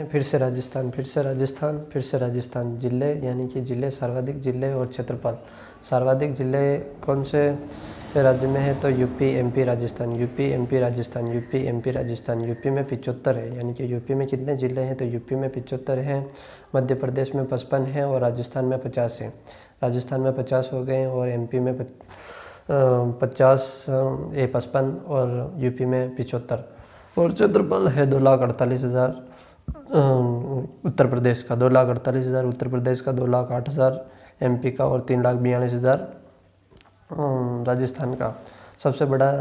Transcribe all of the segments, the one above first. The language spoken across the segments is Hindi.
फिर से राजस्थान, फिर से राजस्थान, फिर से राजस्थान। जिले यानी कि जिले, सर्वाधिक जिले और क्षेत्रफल। सर्वाधिक जिले कौन से राज्य में है? तो UP, MP, Rajasthan. UP, MP, Rajasthan. UP, MP, Rajasthan. UP में 75 है, यानी कि यूपी में कितने जिले हैं? तो यूपी में 75 हैं, मध्य प्रदेश में 55 है और राजस्थान में 50 है। राजस्थान में 50 हो गए और एमपी में 55 और यूपी में 75। और क्षेत्रफल है 2,48,000 उत्तर प्रदेश का, 2,48,000 उत्तर प्रदेश का, 2,08,000 एमपी का और 3,42,000 राजस्थान का। सबसे बड़ा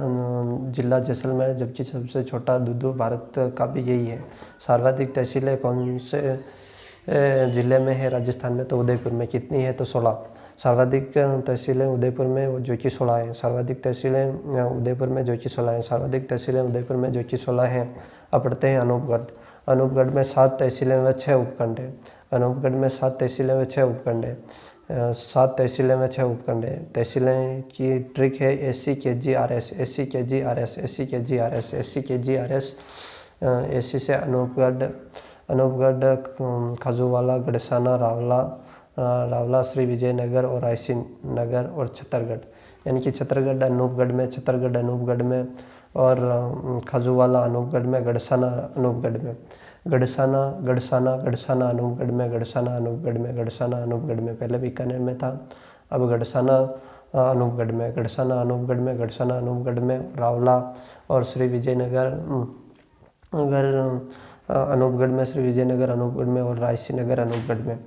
जिला जैसलमेर, जबकि सबसे छोटा दूदू। भारत का भी यही है। सर्वाधिक तहसीलें कौन से ज़िले में है? राजस्थान में, तो उदयपुर में। कितनी है? तो 16। सर्वाधिक तहसीलें उदयपुर में जो कि 16 है। सर्वाधिक तहसीलें उदयपुर में जो कि 16 है। सर्वाधिक तहसीलें उदयपुर में जो कि 16 हैं। अब पढ़ते हैं अनूपगढ़। अनूपगढ़ में 7 तहसीलें व 6 उपखंड है। अनूपगढ़ में 7 तहसीलें व 6 उपखंड है। 7 तहसीलें में 6 उपखंड है। तहसीलें की ट्रिक है SC KGRS, SC KGRS, SC KGRS, SC KGRS। SC से अनूपगढ़, खजूवाला, गड़साना, रावला, श्री विजयनगर और रायसी नगर और छत्तरगढ़। यानी कि छत्तरगढ़ अनूपगढ़ में, छत्तरगढ़ अनूपगढ़ में और खजूवाला अनूपगढ़ में, गड़साना अनूपगढ़ में। गड़साना अनूपगढ़ में, गड़साना अनूपगढ़ में, गड़साना अनूपगढ़ में। पहले बीकानेर में था, अब गड़साना अनूपगढ़ में, गड़साना अनूपगढ़ में, गड़साना अनूपगढ़ में। रावला और श्री विजयनगर अनूपगढ़ में, श्री विजयनगर अनूपगढ़ में और रायसी नगर अनूपगढ़ में।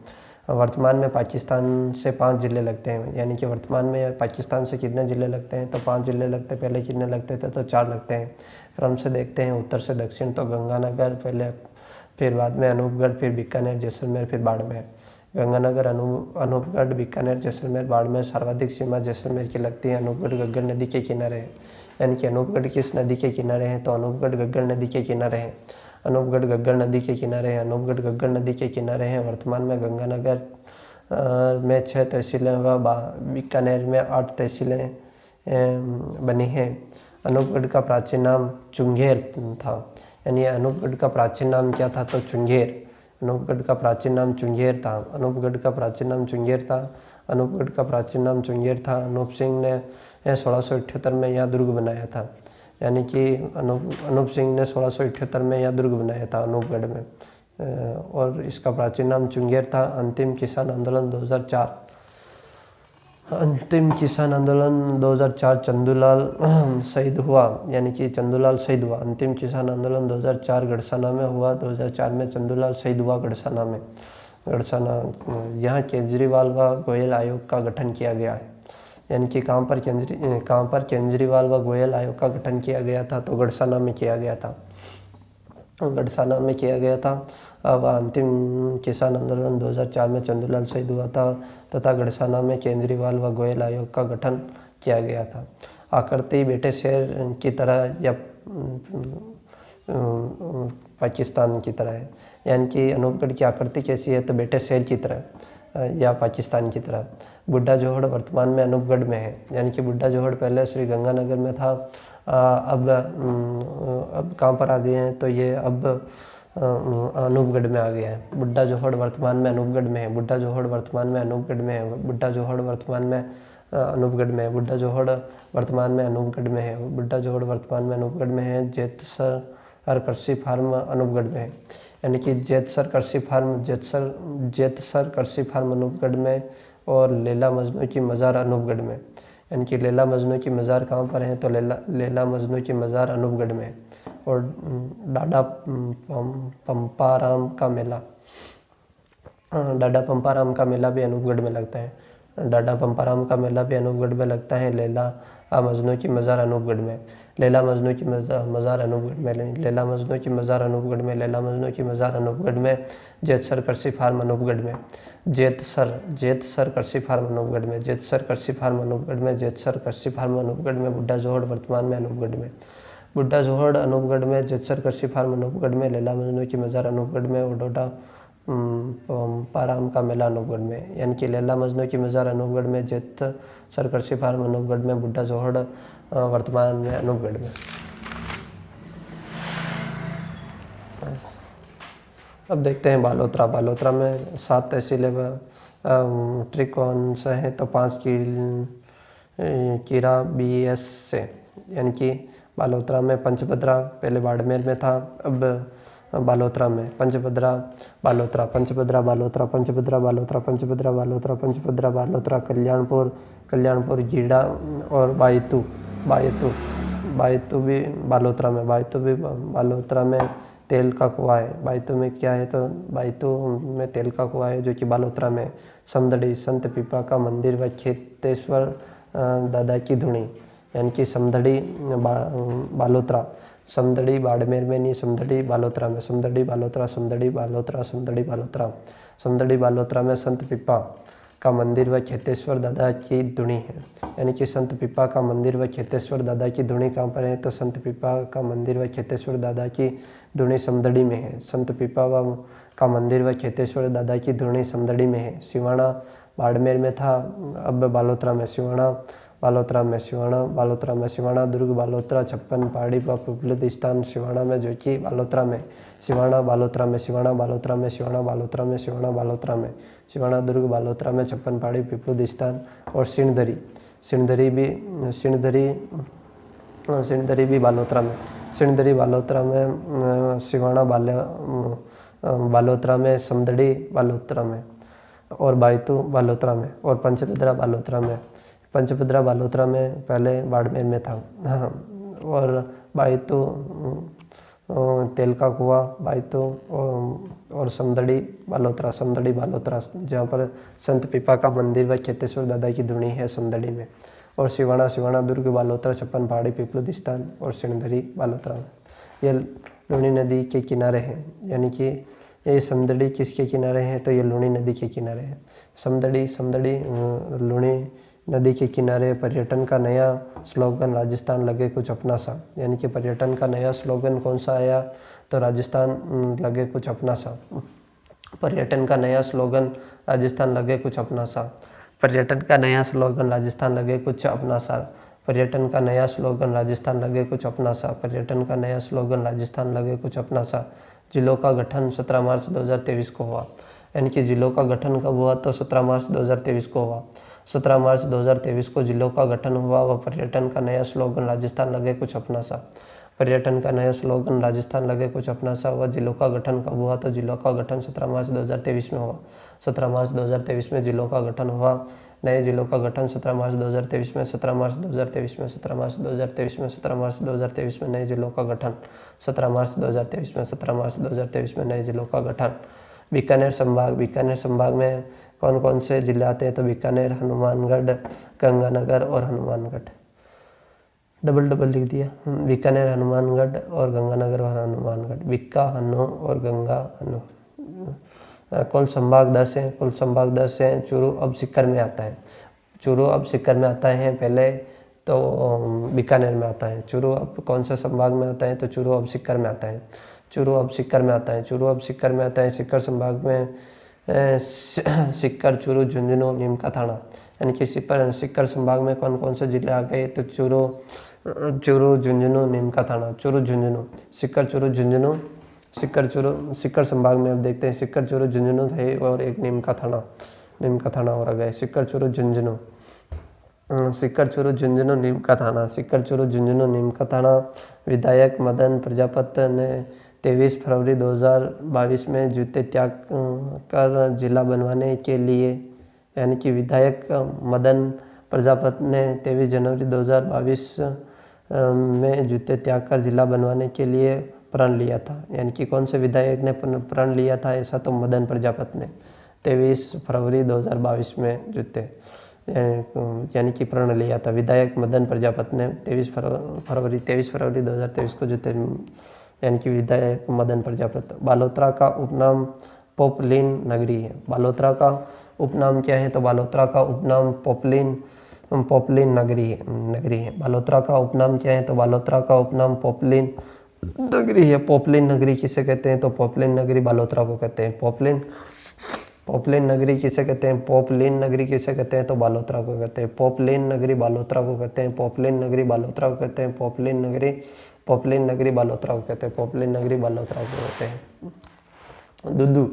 वर्तमान में पाकिस्तान से 5 ज़िले लगते हैं, यानी कि वर्तमान में पाकिस्तान से कितने ज़िले लगते हैं? तो 5 ज़िले लगते हैं। पहले कितने लगते थे? तो 4 लगते हैं। क्रम से देखते हैं उत्तर से दक्षिण, तो गंगानगर पहले, फिर बाद में अनूपगढ़, फिर बीकानेर, जैसलमेर, फिर बाड़मेर। गंगानगर, अनूपगढ़, बीकानेर, जैसलमेर, बाड़मेर। सर्वाधिक सीमा जैसलमेर की लगती है। अनूपगढ़ घग्गर नदी के किनारे है, यानी कि अनूपगढ़ किस नदी के किनारे हैं? तो अनूपगढ़ घग्गर नदी के किनारे हैं। अनूपगढ़ घग्गर नदी के किनारे हैं। अनूपगढ़ घग्गर नदी के किनारे हैं। वर्तमान में गंगानगर में 6 तहसीलें व बीकानेर में 8 तहसीलें बनी हैं। अनूपगढ़ का प्राचीन नाम चुंगेर था, यानी अनूपगढ़ का प्राचीन नाम क्या था? तो चुंगेर। अनूपगढ़ का प्राचीन नाम चुंगेर था। अनूपगढ़ का प्राचीन नाम चुंगेर था। अनूपगढ़ का प्राचीन नाम चुंगेर था। अनूप सिंह ने 1678 में यह दुर्ग बनाया था, यानी कि अनूप सिंह ने 1678 में यह दुर्ग बनाया था अनूपगढ़ में, और इसका प्राचीन नाम चुंगेर था। अंतिम किसान आंदोलन 2004, अंतिम किसान आंदोलन 2004 चंदूलाल शहीद हुआ, यानी कि चंदूलाल शहीद हुआ। अंतिम किसान आंदोलन 2004 गड़साना में हुआ। 2004 में चंदूलाल शहीद हुआ गड़साना में। गड़साना, यहाँ केजरीवाल व गोयल आयोग का गठन किया गया है, यानी कि कहाँ पर केजरीवाल व गोयल आयोग का गठन किया गया था? तो गड़साना में किया गया था। गड़साना में किया गया था। अब अंतिम किसान आंदोलन 2004 में चंदूलाल शहीद हुआ था तथा गड़साना में केजरीवाल व गोयल आयोग का गठन किया गया था। आकृति बेटे शेर की तरह या पाकिस्तान की तरह है, यानी कि अनूपगढ़ की आकृति कैसी है? तो बेटे शेर की तरह या पाकिस्तान की तरह। बुड्ढा जोहड़ वर्तमान में अनूपगढ़ में है, यानी कि बुड्ढा जोहड़ पहले श्री गंगानगर में था, अब कहाँ पर आ गए हैं? तो ये अब अनूपगढ़ में आ गया है। बुड्ढा जोहड़ वर्तमान में अनूपगढ़ में है। बुड्ढा जोहड़ वर्तमान में अनूपगढ़ में है। बुड्ढा जोहड़ वर्तमान में अनूपगढ़ में है। बुड्ढा जोहड़ वर्तमान में अनूपगढ़ में है। बुड्ढा जोहड़ वर्तमान में अनूपगढ़ में है। जेतसर कृषि फार्म अनूपगढ़ में है, यानी कि जेतसर कृषि फार्म अनूपगढ़ में और लैला मजनू की मज़ार अनूपगढ़ में, यानी कि लैला मजनू की मज़ार कहाँ पर है? तो लैला मजनू की मज़ार अनूपगढ़ में है। और डाडा पंपाराम का मेला, डाडा पंपाराम का मेला भी अनूपगढ़ में लगता है। डाडा पंपाराम का मेला भी अनूपगढ़ में लगता है। लैला मजनू की मज़ार अनूपगढ़ में, लैला मजनू की मज़ार अनूपगढ़ में, लैला मजनू की मज़ार अनूपगढ़ में, लैला मजनू की मज़ार अनूपगढ़ में। जेतसर कृषि फार्म अनूपगढ़ में, जेतसर कृषि फार्म अनूपगढ़ में, जेतसर कृषि फार्म अनूपगढ़ में, जेतसर कृषि फार्म अनूपगढ़ में। बुड्ढा जोहड़ वर्तमान में अनूपगढ़ में, बुड्ढा जोहड़ अनूपगढ़ में, जेतसर कृषि फार्म अनूपगढ़ में, लैला मजनू की मज़ार अनूपगढ़ में और डोडा पंपाराम का मेला अनूपगढ़ में, यानी कि लैला मजनू की मज़ार अनूपगढ़ में, जेतसर कृषि फार्म अनूपगढ़ में, बुड्ढा जोहड़ वर्तमान में अनूपगढ़ में। अब देखते हैं बालोतरा। बालोतरा में 7 तहसीलें त्रिकोण से हैं, तो 5 कीरा BS से, यानी कि बालोतरा में पंचभद्रा, पहले बाड़मेर में था, अब बालोतरा में पंचभद्रा बालोतरा, पंचभद्रा बालोतरा, पंचभद्रा बालोतरा, पंचभद्रा बालोतरा, पंचभद्रा बालोतरा, कल्याणपुर गीडा और बायतू भी बालोतरा में, बायतू भी बालोतरा में तेल का कुआं है। बायतू में क्या है, तो बायतू में तेल का कुआं है जो कि बालोतरा में। समदड़ी संत पीपा का मंदिर व खेतेश्वर दादा की धुनी, यानी कि समदड़ी बालोतरा, समदड़ी बाड़मेर में नहीं, समदड़ी बालोतरा में, समदड़ी बालोतरा, समदड़ी बालोतरा, समदड़ी बालोतरा। समदड़ी बालोतरा में संत पीपा का मंदिर व खेतेश्वर दादा की धुनी है, यानी कि संत पीपा का मंदिर व खेतेश्वर दादा की धुनी कहाँ पर है, तो संत पीपा का मंदिर व खेतेश्वर दादा की धुनी समदड़ी में है। संत पीपा का मंदिर व खेतेश्वर दादा की धुनी समदड़ी में है। सिवाना बाड़मेर में था, अब बालोतरा में। सिवाना बालोतरा में, सिवाना बालोतरा में, सिवाना दुर्ग बालोतरा, छप्पन पहाड़ी व पिपलुद स्थान सिवाना में जो कि बालोतरा में। सिवाना बालोतरा में, सिवाना बालोतरा में, सिवाना बालोतरा में, सिवाना बालोतरा में, सिवाना दुर्ग बालोतरा में, छप्पन पहाड़ी पिपलुद स्थान और सिणधरी भी बालोतरा में। सिणधरी बालोतरा में, सिवाना बालोतरा में, समदड़ी बालोतरा में और बायतू बालोतरा में और पंचभद्रा बालोतरा में। पंचभद्रा बालोतरा में पहले बाड़मेर में था, हाँ, और बायतू तेल का कुआं, बायतू और समदड़ी बालोतरा, जहाँ पर संत पीपा का मंदिर व खेतेश्वर दादा की धुनी है समदड़ी में। और सिवाना दुर्ग बालोतरा, छप्पन पहाड़ी पिपलुद स्थान और सिणधरी बालोतरा में। ये लूनी नदी के किनारे हैं, यानी कि ये समदड़ी किसके किनारे हैं, तो ये लूनी नदी के किनारे है। समदड़ी लूनी नदी के किनारे। पर्यटन का नया स्लोगन राजस्थान लगे कुछ अपना सा, यानी कि पर्यटन का नया स्लोगन कौन सा आया, तो राजस्थान लगे कुछ अपना सा। पर्यटन का नया स्लोगन राजस्थान लगे कुछ अपना सा। पर्यटन का नया स्लोगन राजस्थान लगे कुछ अपना सा। पर्यटन का नया स्लोगन राजस्थान लगे कुछ अपना सा। पर्यटन का नया स्लोगन राजस्थान लगे कुछ अपना सा। जिलों का गठन 17 मार्च 2023 को हुआ, यानी कि जिलों का गठन कब हुआ, तो 17 मार्च 2023 को हुआ। 17 मार्च 2023 को जिलों का गठन हुआ व पर्यटन का नया स्लोगन राजस्थान लगे कुछ अपना सा। पर्यटन का नया स्लोगन राजस्थान लगे कुछ अपना सा व जिलों का गठन कब हुआ, तो जिलों का गठन 17 मार्च 2023 में हुआ। 17 मार्च 2023 में जिलों का गठन हुआ। नए जिलों का गठन 17 मार्च 2023 में, 17 मार्च 2023 में, 17 मार्च 2023 में, 17 मार्च 2023 में नए जिलों का गठन। 17 मार्च 2023 में, 17 मार्च 2023 में नए जिलों का गठन। बीकानेर संभाग में कौन कौन से जिले आते हैं, तो बीकानेर, हनुमानगढ़, गंगानगर और हनुमानगढ़। डबल लिख दिया, बीकानेर, हनुमानगढ़ और गंगानगर और हनुमानगढ़। बीका, हनु और गंगा, हनु। कुल संभाग 10 हैं, कुल संभाग 10 हैं। चूरू अब सीकर में आता है, चूरू अब सीकर में आता है, पहले तो बीकानेर में आता है। चूरू अब कौन सा संभाग में आता है, तो चूरू अब सीकर में आता है। चूरू अब सीकर में आता है, चूरू अब सीकर में आता है। सीकर संभाग में सीकर, चूरू, झुंझुनू, नीमका थाना, यानी कि सीकर संभाग में कौन कौन से जिले आ गए, तो चूरू, झुंझुनू, नीमका थाना। चूरू, झुंझुनू, सीकर, चूरू, झुंझुनू, सीकर संभाग में अब देखते हैं। सीकर, चूरू, झुंझुनू है और एक नीमका थाना और आ गए। सीकर, चूरू, झुंझुनू, सीकर, चूरू, झुंझुनू, नीमका थाना। सीकर, चूरू, झुंझुनू, नीमका थाना। विधायक मदन प्रजापति ने 23 फरवरी 2022 में जूते त्याग कर जिला बनवाने के लिए, यानी कि विधायक मदन प्रजापति ने 23 जनवरी 2022 में जूते त्याग कर जिला बनवाने के लिए प्रण लिया था। यानी कि कौन से विधायक ने प्रण लिया था, ऐसा तो मदन प्रजापति ने 23 फरवरी 2022 में जूते, यानी कि प्रण लिया था। विधायक मदन प्रजापति ने 23 फरवरी 2023 को जूते, यानी कि विधायक मदन प्रजापति। बालोतरा का उपनाम पोपलिन नगरी है। बालोतरा का उपनाम क्या है, तो बालोतरा का उपनाम पोपलिन नगरी है। बालोतरा का उपनाम क्या है, तो बालोतरा का उपनाम पोपलिन नगरी है। पोपलिन नगरी किसे कहते हैं, तो पोपलिन नगरी बालोतरा को कहते हैं। पोपलिन नगरी किसे कहते हैं, पोपलिन नगरी किसे कहते हैं, तो बालोतरा को कहते हैं। पोपलिन नगरी बालोतरा को कहते हैं। पोपलिन नगरी बालोतरा को कहते हैं। पोपलिन नगरी बालोतरा को कहते हैं। पोपलिन नगरी बालोतरा को कहते हैं। दुदू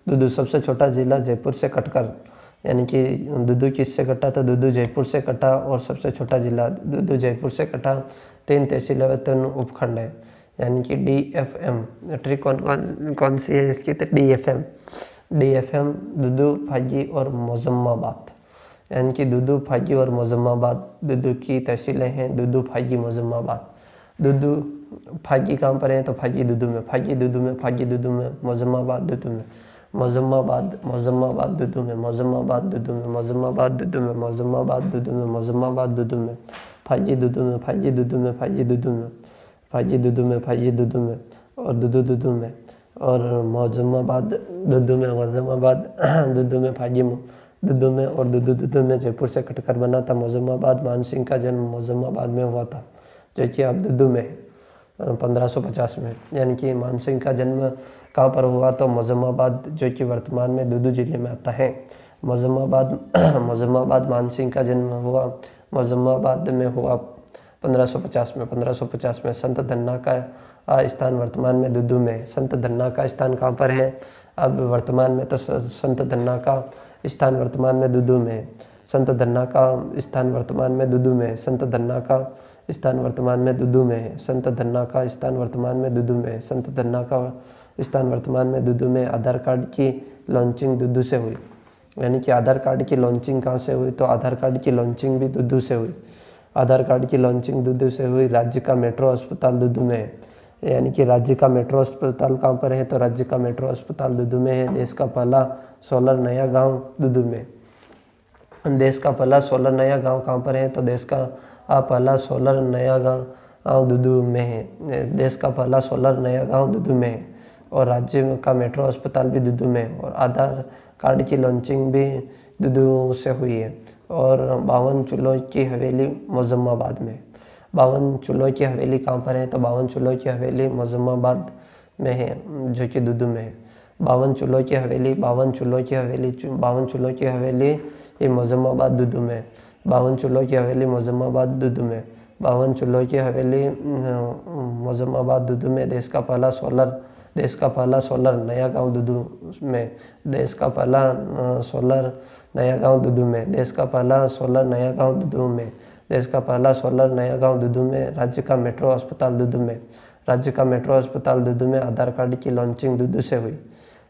दुदू सबसे छोटा जिला जयपुर से कटकर, यानी कि दुदू किससे कटा तो दुदू जयपुर से कटा और सबसे छोटा जिला दुदू जयपुर से कटा। 3 तहसीलें व 3 उपखंड है, यानी कि DFM। ट्रिक कौन सी है इसकी तो DFM दुदू, फागी और मोजम्माबाद, यानी कि दुदू, फागी और मोजम्माबाद दुदू की तहसीलें हैं। दुदू, फागी, मोजम्माबाद। दुदू फागी कहाँ पर है तो फागी दुदू में, फागी दुदू में, फागी दुदू में, मोजम्माबाद दुदू में, मोजम्माबाद दुदू में, मोजम्माबाद दुदू में, मोजम्माबाद दुदू में, मोजम्माबाद दुदू में, मोजम्माबाद दुदू में, फागी दुदू में, फागी दुदू में, फागी दुदू में, फागी दुदू में, फागी दुदू में और दुदू दुदू में और मोजम्माबाद दुदू में, मोजम्माबाद दुदू में, फागी दुदू में और दुदू दुदू में। जयपुर से कटकर बना था मोजम्माबाद। मानसिंह का जन्म मोजम्माबाद में हुआ था, जो कि अब दुदू में है, 1550 में। यानी कि मानसिंह का जन्म कहाँ पर हुआ तो मोजम्माबाद, जो कि वर्तमान में दुदू जिले में आता है। मोजम्माबाद मानसिंह का जन्म हुआ मोजम्माबाद में हुआ 1550 में। 1550 में संत धन्ना का स्थान वर्तमान में दुदू में है। संत धन्ना का स्थान कहाँ पर है अब वर्तमान में तो संत धन्ना का स्थान वर्तमान में दुदू में है। संत धन्ना का स्थान वर्तमान में दुदू में है। संत धन्ना का स्थान वर्तमान में दुदू में है। संत धन्ना का स्थान वर्तमान में दुदू में है। संत धन्ना का स्थान वर्तमान में दुदू में। आधार कार्ड की लॉन्चिंग दुदू से हुई, यानी कि आधार कार्ड की लॉन्चिंग कहाँ से हुई तो आधार कार्ड की लॉन्चिंग भी दुदू से हुई। आधार कार्ड की लॉन्चिंग दुदू से हुई। राज्य का मेट्रो अस्पताल दुदू में है, यानी कि राज्य का मेट्रो अस्पताल कहाँ पर है तो राज्य का मेट्रो अस्पताल दुदू में है। देश का पहला सोलर नया गांव दुदू में। देश का पहला सोलर नया गांव कहाँ पर है तो देश का पहला सोलर नया गांव दुदू में है। देश का पहला सोलर नया गांव दुदू में है और राज्य का मेट्रो अस्पताल भी दुदू में है। और आधार कार्ड की लॉन्चिंग भी दुदू से हुई है। और 52 चूल्हों की हवेली मोजम्माबाद में। 52 चूल्हों की हवेली कहाँ पर है तो 52 चूल्हों की हवेली मोजम्माबाद में है, जो कि दुदू में है। 52 चूल्हों की हवेली, 52 चूल्हों की हवेली, 52 चूल्हों की हवेली ये मोजम्माबाद दुदू में। 52 चूल्हों की हवेली मोजम्माबाद दुदू में। 52 चूल्हों की हवेली मोजम्माबाद दुदू में। देश का पहला सोलर नया गांव दुदू में। देश का पहला सोलर नया गांव दुदू में। देश का पहला सोलर नया गांव दुदू में। देश का पहला सोलर नया गांव दुदू में। राज्य का मेट्रो अस्पताल दुदू में। राज्य का मेट्रो अस्पताल दुदू में। आधार कार्ड की लॉन्चिंग दुदू से हुई।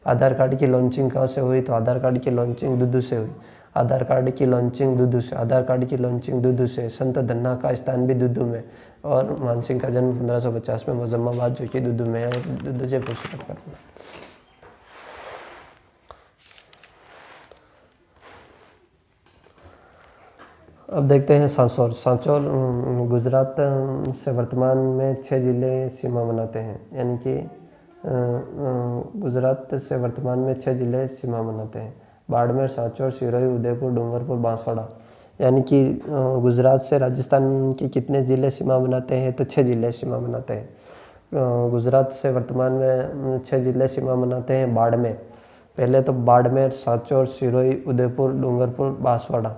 आधार कार्ड की लॉन्चिंग कहाँ से हुई तो आधार कार्ड की लॉन्चिंग दुदू से हुई। आधार कार्ड की लॉन्चिंग दुदू से। आधार कार्ड की लॉन्चिंग दुदू से। संत धन्ना का स्थान भी दुदू में और मानसिंह का जन्म 1550 में मोजम्माबाद, जो कि दुदू में है और दुदू जयपुर से कटकर बना। अब देखते हैं सांचौर। सांचौर गुजरात से वर्तमान में 6 जिले सीमा बनाते हैं, यानी कि गुजरात से वर्तमान में 6 जिले सीमा बनाते हैं। बाड़मेर, सांचौर, सिरोही, उदयपुर, डूंगरपुर, बांसवाड़ा। यानी कि गुजरात से राजस्थान के कितने ज़िले सीमा बनाते हैं तो 6 जिले सीमा बनाते हैं। गुजरात से वर्तमान में 6 जिले सीमा बनाते हैं। बाड़मेर, पहले तो बाड़मेर, सांचौर, सिरोही, उदयपुर, डूंगरपुर, बांसवाड़ा।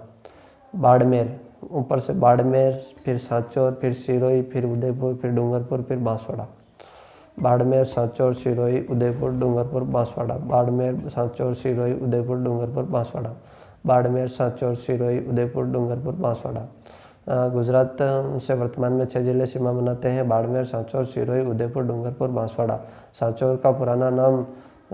बाड़मेर, ऊपर से बाड़मेर, फिर सांचौर, फिर सिरोही, फिर उदयपुर, फिर डूंगरपुर, फिर बांसवाड़ा। बाड़मेर, सांचौर, सिरोही, उदयपुर, डूंगरपुर, बांसवाड़ा। बाड़मेर, सांचौर, सिरोही, उदयपुर, डूंगरपुर, बांसवाड़ा। बाड़मेर, सांचौर, सिरोही, उदयपुर, डूंगरपुर, बांसवाड़ा। गुजरात से वर्तमान में 6 जिले सीमा बनाते हैं। बाड़मेर, सांचौर, सिरोही, उदयपुर, डूंगरपुर, बांसवाड़ा। सांचौर का पुराना नाम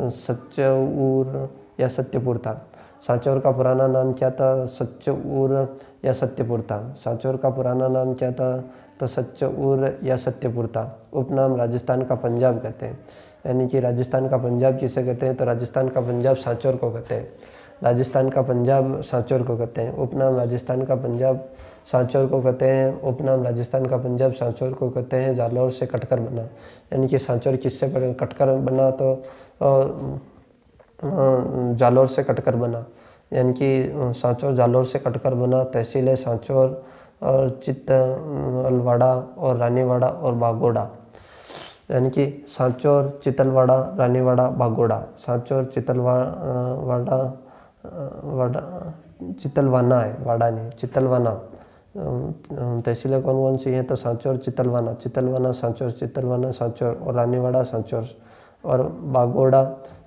सच्चौर या सत्यपुर था। सांचौर का पुराना नाम क्या था सच्चौर या सत्यपुर था। सांचौर का पुराना नाम क्या था तो सच्चौर या सत्यपुर था। उपनाम राजस्थान का पंजाब कहते हैं, यानी कि राजस्थान का पंजाब किसे कहते हैं तो राजस्थान का पंजाब सांचौर को कहते हैं। राजस्थान का पंजाब सांचौर को कहते हैं। उपनाम राजस्थान का पंजाब सांचौर को कहते हैं। उपनाम राजस्थान का पंजाब सांचौर को कहते हैं। जालौर से कटकर बना, यानी कि सांचौर किससे कटकर बना तो जालौर से कटकर बना, यानी कि सांचौर जालौर से कटकर बना। तहसील है सांचौर और चितलवाड़ा और रानीवाड़ा और बागोड़ा, यानी कि सांचौर, चितलवाड़ा, रानीवाड़ा, बागोड़ा। सांचौर, चितलवाना है, वाड़ा नहीं, चितलवाना। तहसीलें कौन कौन सी हैं तो सांचौर, चितलवाना, सांचौर, चितलवाना, सांचौर और रानीवाड़ा, सांचौर और बागोड़ा,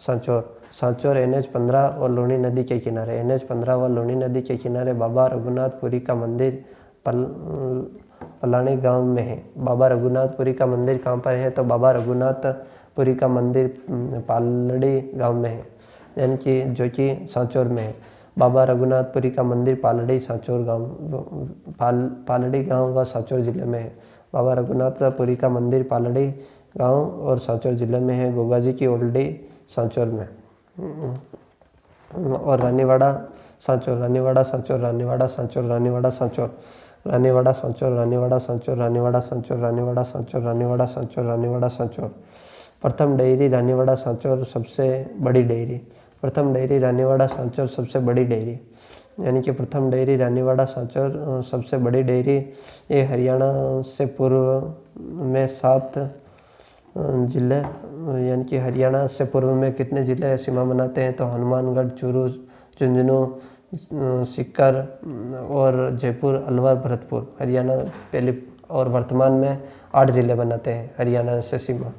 सांचौर। सांचौर NH-15 और लूनी नदी के किनारे। NH-15 व लूनी नदी के किनारे बाबा रघुनाथपुरी का मंदिर पलानी गांव में है। बाबा रघुनाथपुरी का मंदिर कहाँ पर है? तो बाबा रघुनाथपुरी का मंदिर पालड़ी गांव में है, यानी कि जो कि सांचौर में है। बाबा रघुनाथपुरी का मंदिर पालड़ी सांचौर गांव पालड़ी गांव व सांचौर जिले में है। बाबा रघुनाथपुरी का मंदिर पालड़ी गांव और सांचौर जिले में है। गोगाजी की ओल्डी सांचौर में। और रानीवाड़ा सांचौर। रानीवाड़ा सांचौर। रानीवाड़ा सांचौर। रानीवाड़ा सांचौर। रानीवाड़ा सांचौर। रानीवाड़ा सांचौर। रानीवाड़ा सांचौर। रानीवाड़ा सांचौर। रानीवाड़ा सांचौर। रानीवाड़ा सांचौर। प्रथम डेयरी रानीवाड़ा सांचौर सबसे बड़ी डेयरी। प्रथम डेयरी रानीवाड़ा सांचौर सबसे बड़ी डेयरी, यानी कि प्रथम डेयरी रानीवाड़ा सांचौर सबसे बड़ी डेयरी। ये हरियाणा से पूर्व में 7 जिले, यानी कि हरियाणा से पूर्व में कितने जिले सीमा बनाते हैं? तो हनुमानगढ़, चूरू, झुंझुनू, सीकर और जयपुर, अलवर, भरतपुर। हरियाणा पहले और वर्तमान में 8 जिले बनाते हैं हरियाणा से सीमा।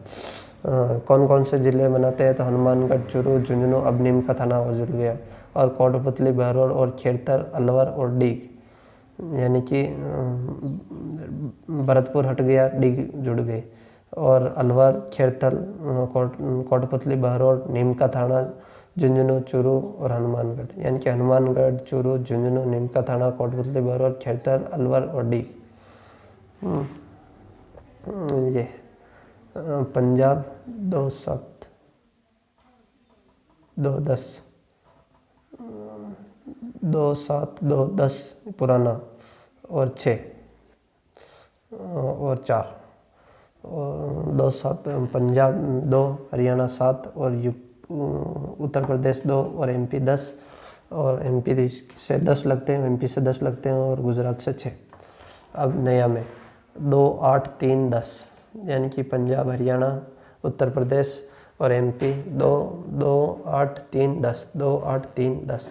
कौन कौन से जिले बनाते हैं? तो हनुमानगढ़, चूरू, झुंझुनू, अब नीम का थाना और जुड़ गया, और कोटपुतली, बहरोड और खेड़तर, अलवर और डीग, यानी कि भरतपुर हट गया, डीग जुड़ गए, और अलवर, खेड़तल, कोटपुतली, बहरोड, नीम का थाना, झुंझुनू, चूरू और हनुमानगढ़, यानी कि हनुमानगढ़, चूरू, झुंझुनू, नीम का थाना, कोटपुतली, बहरोड, खेड़तर, अलवर और डीग। ये पंजाब 2-7, 2-10, 2-7, 2-10 पुराना, और 6 और 4, और 2-7 पंजाब 2, हरियाणा 7 और उत्तर प्रदेश 2 और MP 10, और MP से 10 लगते हैं, MP से 10 लगते हैं, और गुजरात से 6। अब नया में 2, 8, 3, 10, यानी कि पंजाब, हरियाणा, उत्तर प्रदेश और MP 2, 2, 8, 3, 10, 2, 8, 3, 10।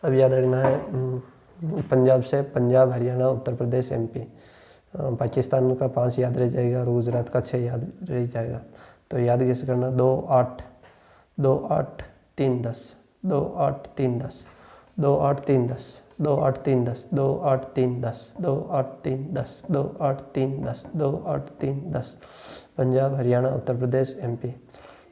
अब याद रखना है पंजाब से पंजाब, हरियाणा, उत्तर प्रदेश, MP। पाकिस्तान का 5 याद रह जाएगा और गुजरात का 6 याद रह जाएगा। तो याद कैसे करना? 2, 8, 2, 8, 3, 10, 2, 8, 3, 10, 2, 8, 3, 10, 2, 8, 3, 10, 2, 8, 3, 10, 2, 8, 3, 10, 2, 8, 3, 10, 2, 8, 3, 10। पंजाब, हरियाणा, उत्तर प्रदेश, MP।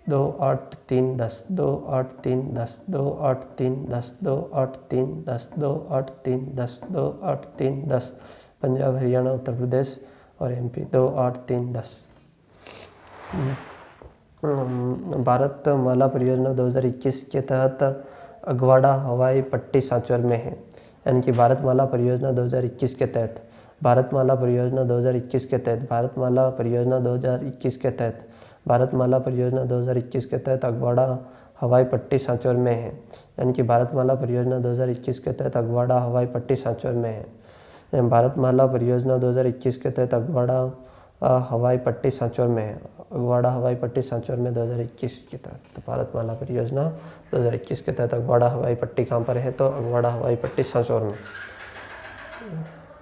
2, 8, 3, 10, 2, 8, 3, 10, 2, 8, 3, 10, 2, 8, 3, 10, 2, 8, 3, 10, 2, 8, 3, 10। पंजाब, हरियाणा, उत्तर प्रदेश और MP 2, 8, 3, 10। भारत माला परियोजना 2021 के तहत अगवाड़ा हवाई पट्टी सांचौर में है, यानी कि भारतमाला परियोजना 2021 के तहत, भारतमाला परियोजना 2021 के तहत, भारतमाला परियोजना 2021 के तहत, भारतमाला परियोजना 2021 के तहत अगवाड़ा हवाई पट्टी सांचौर में है, यानी कि भारतमाला परियोजना 2021 के तहत अगवाड़ा हवाई पट्टी सांचौर में है। भारतमाला परियोजना 2021 के तहत अगवाड़ा हवाई पट्टी सांचौर में है। अगवाड़ा हवाई पट्टी सांचौर में 2021 के तहत। तो भारतमाला परियोजना 2021 के तहत अगवाड़ा हवाई पट्टी कहाँ पर है? तो अगवाड़ा हवाई पट्टी सांचौर में।